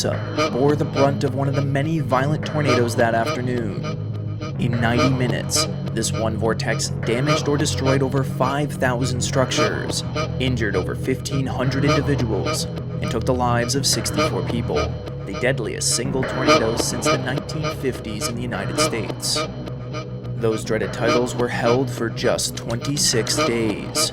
Mensa bore the brunt of one of the many violent tornadoes that afternoon. In 90 minutes, this one vortex damaged or destroyed over 5,000 structures, injured over 1,500 individuals, and took the lives of 64 people, the deadliest single tornado since the 1950s in the United States. Those dreaded titles were held for just 26 days.